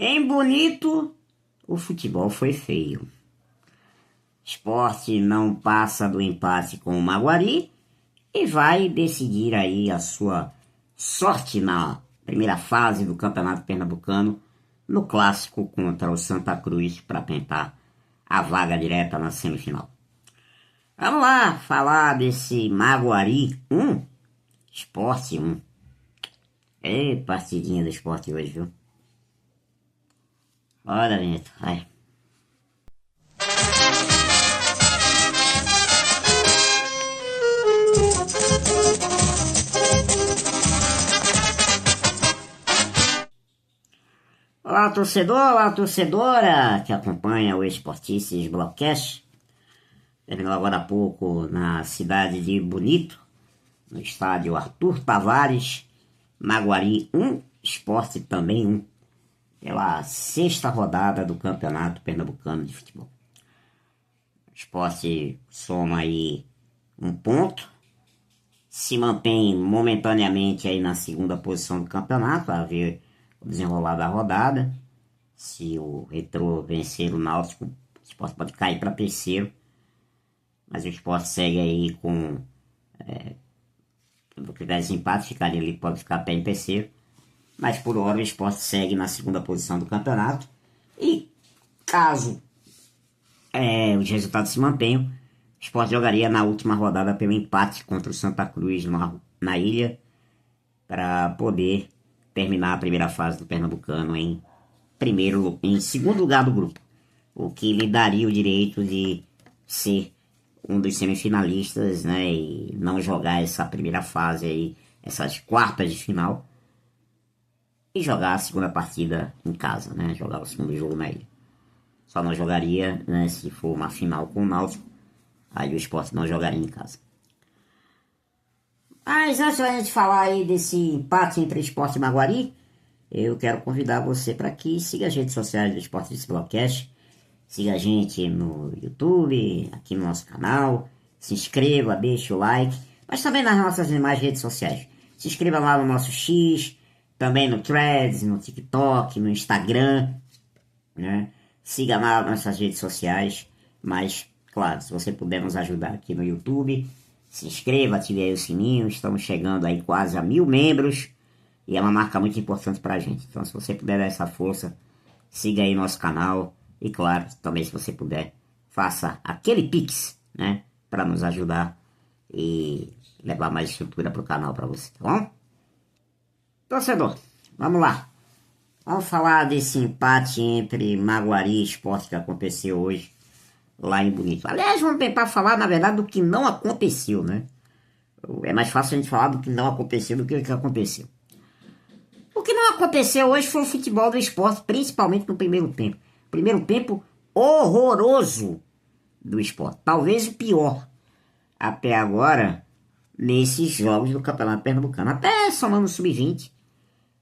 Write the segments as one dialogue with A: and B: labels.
A: Em Bonito, o futebol foi feio. Sport não passa do empate com o Maguari e vai decidir aí a sua sorte na primeira fase do Campeonato Pernambucano no clássico contra o Santa Cruz para tentar a vaga direta na semifinal. Vamos lá falar desse Maguari 1, Sport 1. Ei, partidinha do Sport hoje, viu? Olha, Neto, vai. Olá, torcedor, olá, torcedora que acompanha o Esportices Blogcast. Terminou agora há pouco na cidade de Bonito, no estádio Arthur Tavares, Maguari 1, Sport também 1, pela sexta rodada do Campeonato Pernambucano de Futebol. O Sport soma aí um ponto, se mantém momentaneamente aí na segunda posição do campeonato, a ver o desenrolar da rodada. Se o Retrô vencer o Náutico, o Sport pode cair para terceiro, mas o Sport segue aí com o critério de empate, ficaria ali, pode ficar pé em terceiro, mas por hora o Sport segue na segunda posição do campeonato. E caso os resultados se mantenham, o Sport jogaria na última rodada pelo empate contra o Santa Cruz na ilha, para poder terminar a primeira fase do Pernambucano em segundo lugar do grupo, o que lhe daria o direito de ser um dos semifinalistas, né, e não jogar essa primeira fase aí, essas quartas de final, e jogar a segunda partida em casa, né, jogar o segundo jogo na ilha. Só não jogaria, né, se for uma final com o Náutico, aí o Sport não jogaria em casa. Mas antes da gente falar aí desse empate entre Sport e Maguari, eu quero convidar você para que siga as redes sociais do Esportices Blogcast. Siga a gente no YouTube, aqui no nosso canal. Se inscreva, deixe o like. Mas também nas nossas demais redes sociais. Se inscreva lá no nosso X, também no Threads, no TikTok, no Instagram, né? Siga lá nossas redes sociais. Mas, claro, se você puder nos ajudar aqui no YouTube, se inscreva, ative aí o sininho. Estamos chegando aí quase a 1000 membros. E é uma marca muito importante pra gente. Então, se você puder dar essa força, siga aí nosso canal. E claro, também se você puder, faça aquele Pix, né? Para nos ajudar e levar mais estrutura pro canal para você, tá bom? Torcedor, vamos lá. Vamos falar desse empate entre Maguari e Sport que aconteceu hoje lá em Bonito. Aliás, vamos tentar falar, na verdade, do que não aconteceu, né? É mais fácil a gente falar do que não aconteceu do que o que aconteceu. O que não aconteceu hoje foi o futebol do Sport, principalmente no primeiro tempo. Primeiro tempo horroroso do Sport. Talvez o pior até agora nesses jogos do Campeonato Pernambucano. Até somando o Sub-20,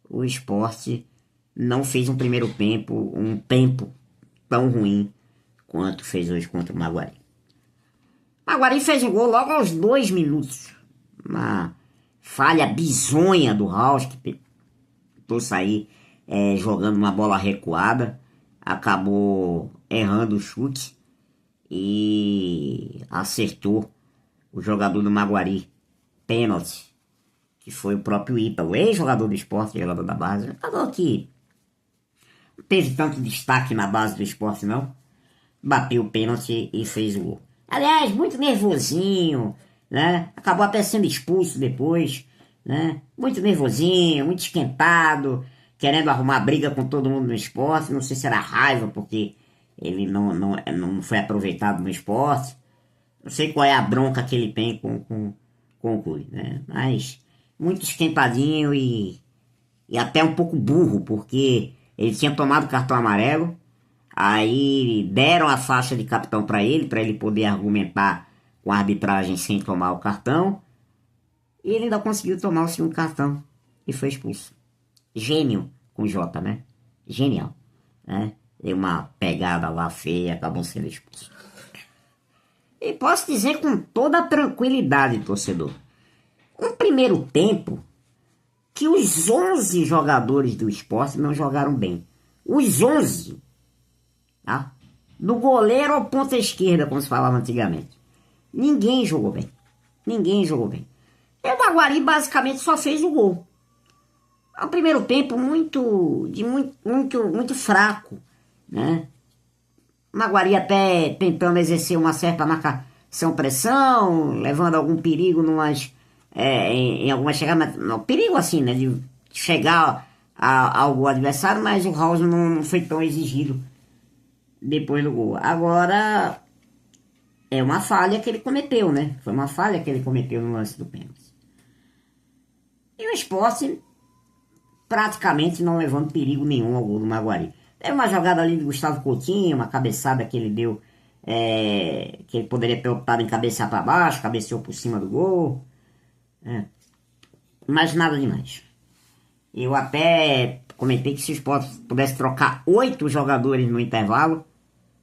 A: o Sport não fez um primeiro tempo, um tempo tão ruim quanto fez hoje contra o Maguari. O Maguari fez um gol logo aos 2 minutos. Uma falha bizonha do Raus, que tentou sair jogando uma bola recuada. Acabou errando o chute e acertou o jogador do Maguari. Pênalti, que foi o próprio Ítalo, ex-jogador do Sport, jogador da base. Jogador que não teve tanto destaque na base do Sport, não. Bateu o pênalti e fez o gol. Aliás, muito nervosinho, né? Acabou até sendo expulso depois, né? Muito nervosinho, muito esquentado, querendo arrumar briga com todo mundo no Sport. Não sei se era raiva porque ele não foi aproveitado no Sport. Não sei qual é a bronca que ele tem com o clube, né? Mas muito esquentadinho e até um pouco burro, porque ele tinha tomado cartão amarelo, aí deram a faixa de capitão para ele poder argumentar com a arbitragem sem tomar o cartão, e ele ainda conseguiu tomar o segundo cartão e foi expulso. Gênio com J, né? Genial, né? Deu uma pegada lá feia, acabou sendo expulso. E posso dizer com toda a tranquilidade, torcedor, um primeiro tempo que os 11 jogadores do Sport não jogaram bem. os 11, tá? Do goleiro ao ponta esquerda, como se falava antigamente. Ninguém jogou bem. Ninguém jogou bem. E o Maguari basicamente só fez o gol. O primeiro tempo muito fraco, né? O Maguari até tentando exercer uma certa marcação-pressão, levando algum perigo em algumas chegadas, não, perigo assim, né? De chegar ao adversário, mas o House não foi tão exigido depois do gol. Agora, é uma falha que ele cometeu, né? Foi uma falha que ele cometeu no lance do pênalti. E o Sport praticamente não levando perigo nenhum ao gol do Maguari. Teve uma jogada ali de Gustavo Coutinho, uma cabeçada que ele deu, que ele poderia ter optado em cabecear para baixo, cabeceou por cima do gol. Mas nada demais. Eu até comentei que se o Sport pudesse trocar 8 jogadores no intervalo,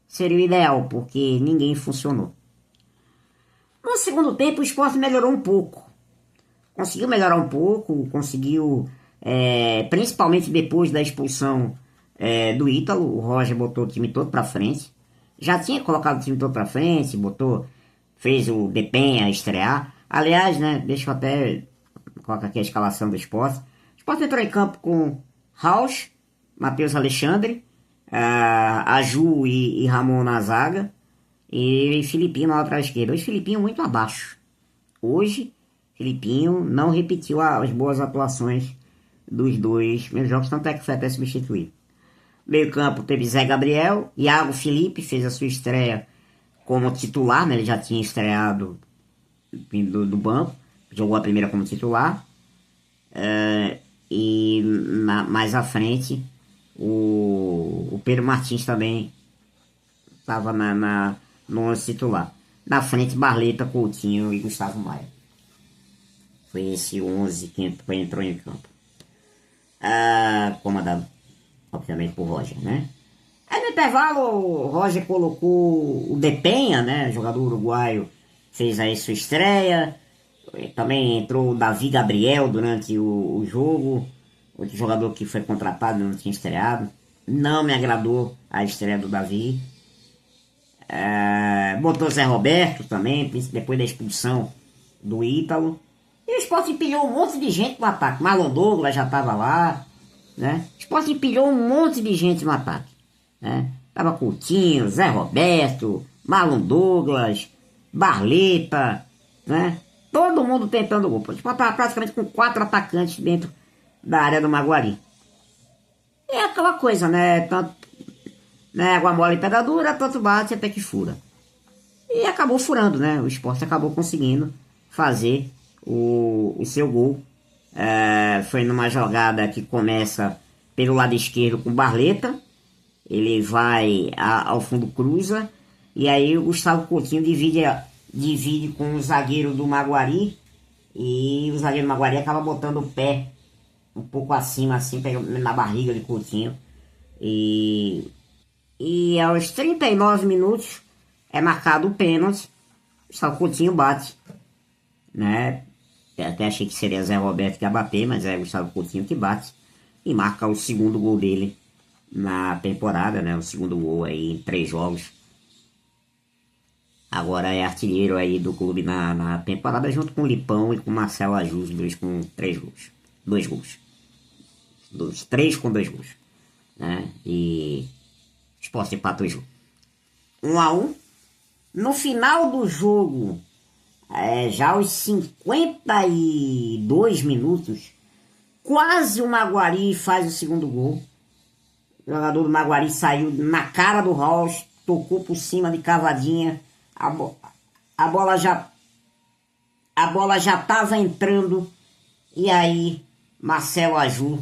A: seria o ideal, porque ninguém funcionou. No segundo tempo, o Sport melhorou um pouco. Conseguiu melhorar um pouco, conseguiu, principalmente depois da expulsão do Ítalo, o Roger botou o time todo pra frente. Já tinha colocado o time todo pra frente, fez o Depenha estrear. Aliás, né, deixa eu até colocar aqui a escalação do Sport. O Sport entrou em campo com Rausch, Matheus Alexandre, Aju e Ramon na zaga, e Filipinho na lateral esquerda. Hoje Filipinho muito abaixo. Hoje Filipinho não repetiu as boas atuações dos dois primeiros jogos, tanto é que foi até substituído. Meio campo teve Zé Gabriel, Iago Felipe fez a sua estreia como titular, né? Ele já tinha estreado do banco, jogou a primeira como titular. E mais à frente o Pedro Martins também estava no 11 titular. Na frente Barleta, Coutinho e Gustavo Maia. Foi esse 11 que entrou em campo. Comandado obviamente por Roger, né? Aí no intervalo o Roger colocou o Depenha, né? Jogador uruguaio, fez aí sua estreia. Também entrou o Davi Gabriel durante o jogo, outro jogador que foi contratado e não tinha estreado. Não me agradou a estreia do Davi. Botou Zé Roberto também, depois da expulsão do Ítalo. E o Sport empilhou um monte de gente no ataque. Marlon Douglas já estava lá, né? O Sport empilhou um monte de gente no ataque, né? Tava Coutinho, Zé Roberto, Marlon Douglas, Barleta, né? Todo mundo tentando gol. O Sport estava praticamente com 4 atacantes dentro da área do Maguari. E é aquela coisa, né? Tanto, né? Água mole e pedra dura, tanto bate até que fura. E acabou furando, né? O Sport acabou conseguindo fazer o seu gol. Foi numa jogada que começa pelo lado esquerdo com Barleta. Ele vai ao fundo, cruza. E aí o Gustavo Coutinho divide com o zagueiro do Maguari. E o zagueiro do Maguari acaba botando o pé um pouco acima, assim, pegando na barriga de Coutinho. E aos 39 minutos é marcado o pênalti. O Gustavo Coutinho bate, né? Eu até achei que seria Zé Roberto que ia bater, mas é Gustavo Coutinho que bate. E marca o segundo gol dele na temporada, né? O segundo gol aí em 3 jogos. Agora é artilheiro aí do clube na temporada, junto com o Lipão e com o Marcelo Ajus, dois com 3 gols. 2 gols. 3 com 2 gols. Né? E Sport empatou o jogo. 1-1. No final do jogo, já aos 52 minutos, quase o Maguari faz o segundo gol. O jogador do Maguari saiu na cara do Rausch, tocou por cima de cavadinha. A bola já estava entrando. E aí Marcelo Aju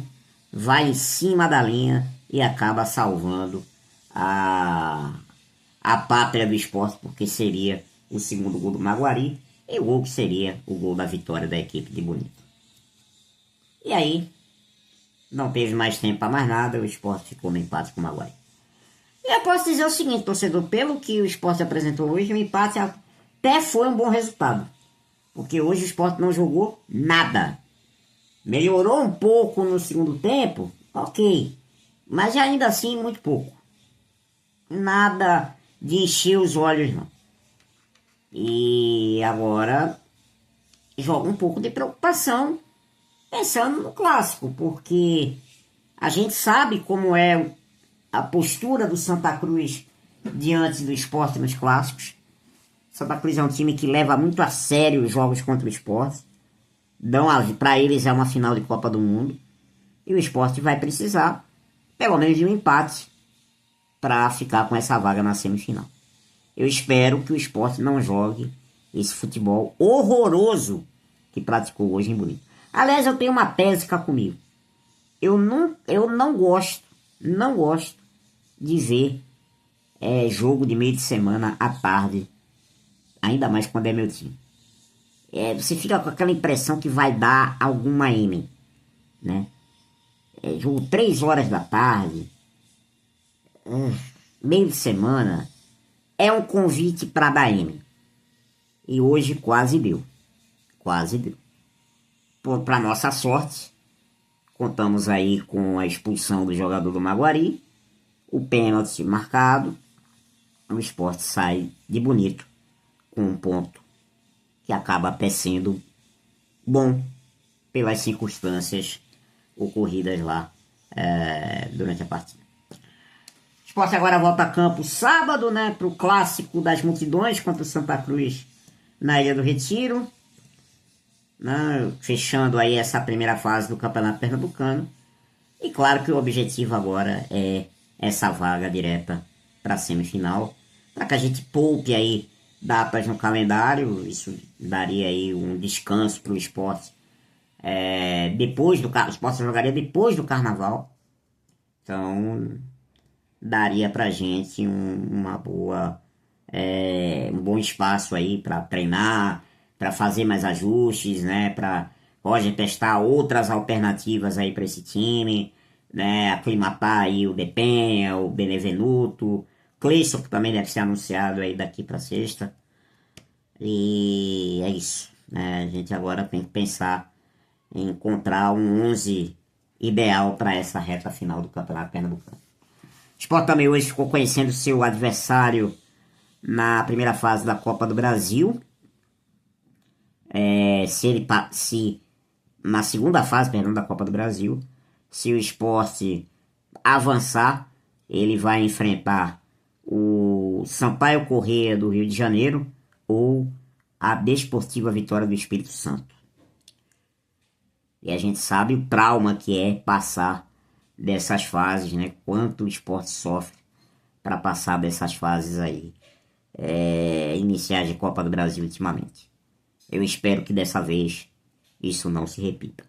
A: vai em cima da linha e acaba salvando a pátria do Sport, porque seria o segundo gol do Maguari e o gol que seria o gol da vitória da equipe de Bonito. E aí não teve mais tempo para mais nada, o Sport ficou no empate com o Maguari. E eu posso dizer o seguinte, torcedor, pelo que o Sport apresentou hoje, o empate até foi um bom resultado. Porque hoje o Sport não jogou nada. Melhorou um pouco no segundo tempo, ok. Mas ainda assim muito pouco. Nada de encher os olhos não. E agora joga um pouco de preocupação pensando no clássico, porque a gente sabe como é a postura do Santa Cruz diante do Sport nos clássicos. Santa Cruz é um time que leva muito a sério os jogos contra o Sport. Para eles é uma final de Copa do Mundo. E o Sport vai precisar, pelo menos, de um empate para ficar com essa vaga na semifinal. Eu espero que o Sport não jogue esse futebol horroroso que praticou hoje em Bonito. Aliás, eu tenho uma tese cá comigo. Eu não gosto de ver jogo de meio de semana à tarde, ainda mais quando é meu time. Você fica com aquela impressão que vai dar alguma M, né? Jogo 3 horas da tarde, meio de semana, é um convite para dar M. E hoje quase deu. Para nossa sorte, contamos aí com a expulsão do jogador do Maguari, o pênalti marcado, o Sport sai de Bonito com um ponto que acaba até sendo bom pelas circunstâncias ocorridas lá durante a partida. O Sport agora volta a campo sábado, né, para o clássico das multidões contra o Santa Cruz na Ilha do Retiro, né, fechando aí essa primeira fase do Campeonato Pernambucano. E claro que o objetivo agora é essa vaga direta para a semifinal, para que a gente poupe aí datas no calendário. Isso daria aí um descanso para o Sport. O Sport jogaria depois do Carnaval, então daria pra gente um bom espaço aí para treinar, para fazer mais ajustes, né, para Roger testar outras alternativas aí para esse time, né, aclimatar aí o Depenha, o Benevenuto, Cleison, que também deve ser anunciado aí daqui para sexta. E é isso, né? A gente agora tem que pensar em encontrar um 11 ideal para essa reta final do Campeonato Pernambucano. O Sport também hoje ficou conhecendo seu adversário na primeira fase da Copa do Brasil. Se na segunda fase, da Copa do Brasil, se o Sport avançar, ele vai enfrentar o Sampaio Corrêa do Rio de Janeiro ou a Desportiva Vitória do Espírito Santo. E a gente sabe o trauma que é passar dessas fases, né? Quanto o Sport sofre para passar dessas fases aí, iniciais de Copa do Brasil ultimamente. Eu espero que dessa vez isso não se repita.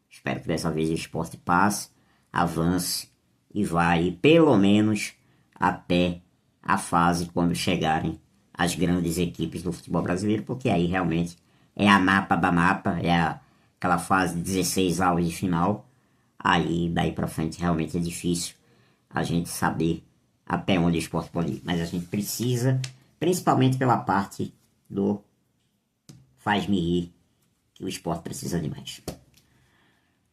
A: Espero que dessa vez o Sport passe, avance e vai pelo menos até a fase quando chegarem as grandes equipes do futebol brasileiro, porque aí realmente é a mata da mata, aquela fase de 16 avos de final. Aí daí pra frente realmente é difícil a gente saber até onde o Sport pode ir, mas a gente precisa, principalmente pela parte do faz-me rir, que o Sport precisa demais.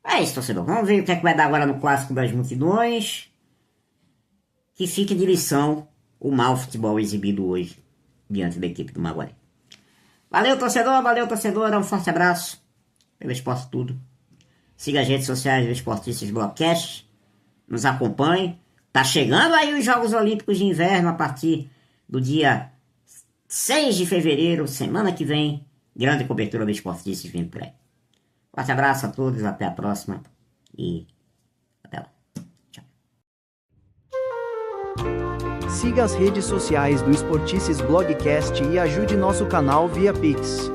A: É isso, torcedor. Vamos ver o que é que vai dar agora no Clássico das Multidões. Que fique de lição o mau futebol exibido hoje diante da equipe do Maguari. Valeu, torcedora. Um forte abraço pelo Esporte Tudo. Siga as redes sociais do Esportistas Blogcast. Nos acompanhe. Tá chegando aí os Jogos Olímpicos de Inverno a partir do dia 6 de fevereiro, semana que vem. Grande cobertura do Esportistas vindo por aí. Forte abraço a todos, até a próxima e até lá. Tchau.
B: Siga as redes sociais do Esportices Blogcast e ajude nosso canal via Pix.